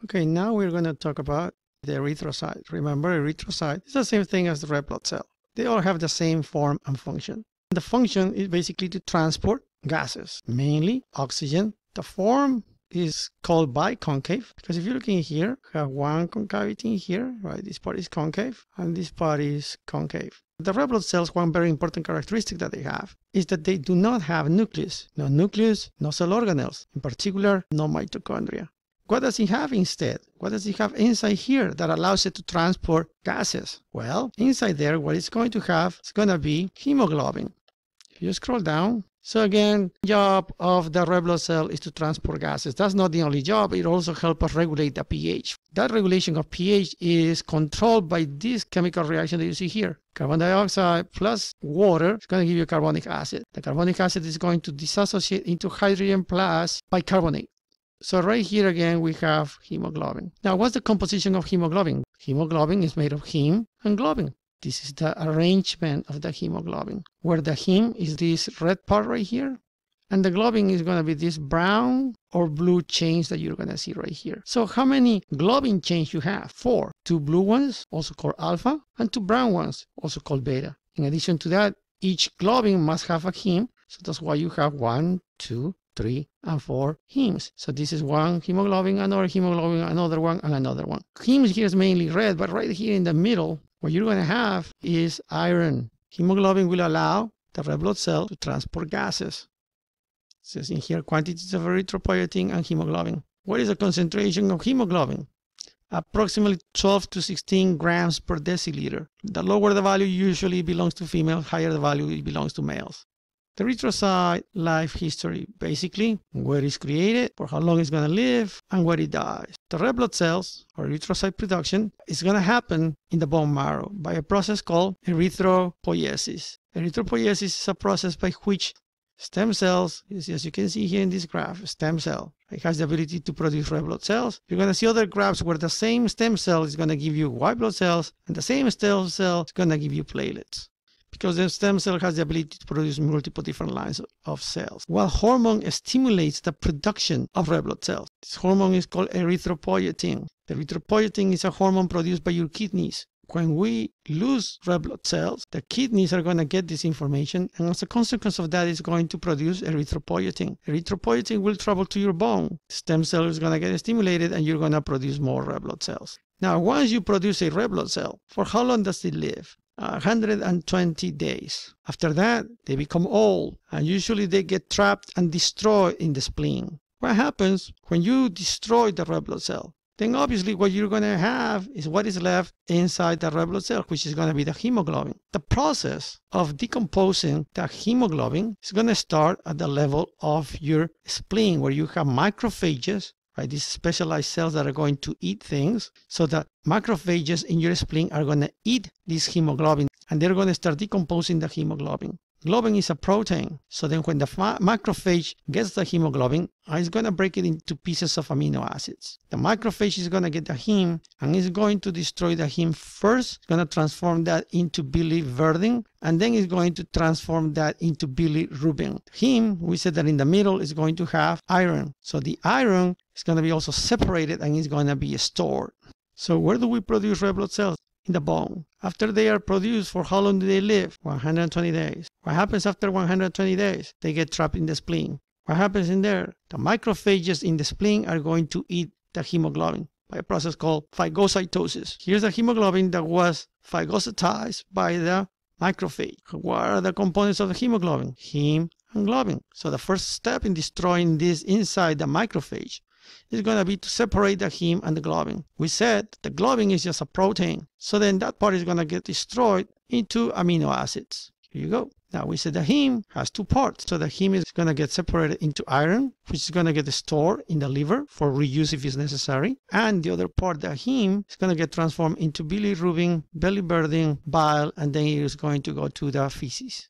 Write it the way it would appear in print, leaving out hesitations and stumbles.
Okay, now we're going to talk about the erythrocyte. Remember, erythrocyte is the same thing as the red blood cell. They all have the same form and function. The function is basically to transport gases, mainly oxygen. The form is called biconcave because if you're looking here, you have one concavity here, right? This part is concave and this part is concave. The red blood cells, one very important characteristic that they have is that they do not have nucleus. No nucleus, no cell organelles, in particular, no mitochondria. What does it have instead? What does it have inside here that allows it to transport gases? Well, inside there, what it's going to have is going to be hemoglobin. If you scroll down, so again, job of the red blood cell is to transport gases. That's not the only job. It also helps us regulate the pH. That regulation of pH is controlled by this chemical reaction that you see here. Carbon dioxide plus water is going to give you carbonic acid. The carbonic acid is going to dissociate into hydrogen plus bicarbonate. So right here again, we have hemoglobin. Now, what's the composition of hemoglobin? Hemoglobin is made of heme and globin. This is the arrangement of the hemoglobin, where the heme is this red part right here, and the globin is going to be this brown or blue chains that you're going to see right here. So how many globin chains you have? 4. 2 blue ones, also called alpha, and 2 brown ones, also called beta. In addition to that, each globin must have a heme, so that's why you have 1, 2, 3, and 4 hemes. So this is one hemoglobin, another one, and another one. Hemes here is mainly red, but right here in the middle, what you're going to have is iron. Hemoglobin will allow the red blood cell to transport gases. It says in here quantities of erythropoietin and hemoglobin. What is the concentration of hemoglobin? Approximately 12 to 16 grams per deciliter. The lower the value usually belongs to females, higher the value it belongs to males. The erythrocyte life history, basically where it's created, for how long it's going to live, and where it dies. The red blood cells, or erythrocyte production, is going to happen in the bone marrow by a process called erythropoiesis. Erythropoiesis is a process by which stem cells, as you can see here in this graph, stem cell, it has the ability to produce red blood cells. You're going to see other graphs where the same stem cell is going to give you white blood cells, and the same stem cell is going to give you platelets, because the stem cell has the ability to produce multiple different lines of cells. While hormone stimulates the production of red blood cells. This hormone is called erythropoietin. The erythropoietin is a hormone produced by your kidneys. When we lose red blood cells, the kidneys are going to get this information, and as a consequence of that, it's going to produce erythropoietin. Erythropoietin will travel to your bone. The stem cell is going to get stimulated, and you're going to produce more red blood cells. Now, once you produce a red blood cell, for how long does it live? 120 days. After that, they become old, and usually they get trapped and destroyed in the spleen. What happens when you destroy the red blood cell? Then obviously what you're going to have is what is left inside the red blood cell, which is going to be the hemoglobin. The process of decomposing the hemoglobin is going to start at the level of your spleen, where you have macrophages, right? These specialized cells that are going to eat things. So the macrophages in your spleen are going to eat this hemoglobin, and they're going to start decomposing the hemoglobin. Globin is a protein. So then when the macrophage gets the hemoglobin, it's going to break it into pieces of amino acids. The macrophage is going to get the heme, and it's going to destroy the heme first. It's going to transform that into biliverdin, and then it's going to transform that into bilirubin. Heme, we said that in the middle is going to have iron. So the iron is going to be also separated, and it's going to be stored. So where do we produce red blood cells? In the bone. After they are produced, for how long do they live? 120 days. What happens after 120 days? They get trapped in the spleen. What happens in there? The macrophages in the spleen are going to eat the hemoglobin by a process called phagocytosis. Here's the hemoglobin that was phagocytized by the macrophage. What are the components of the hemoglobin? Heme and globin. So the first step in destroying this inside the macrophage is going to be to separate the heme and the globin. We said the globin is just a protein. So then that part is going to get destroyed into amino acids. Here you go. Now we said the heme has 2 parts. So the heme is going to get separated into iron, which is going to get stored in the liver for reuse if it's necessary. And the other part, the heme, is going to get transformed into bilirubin, biliverdin, bile, and then it is going to go to the feces.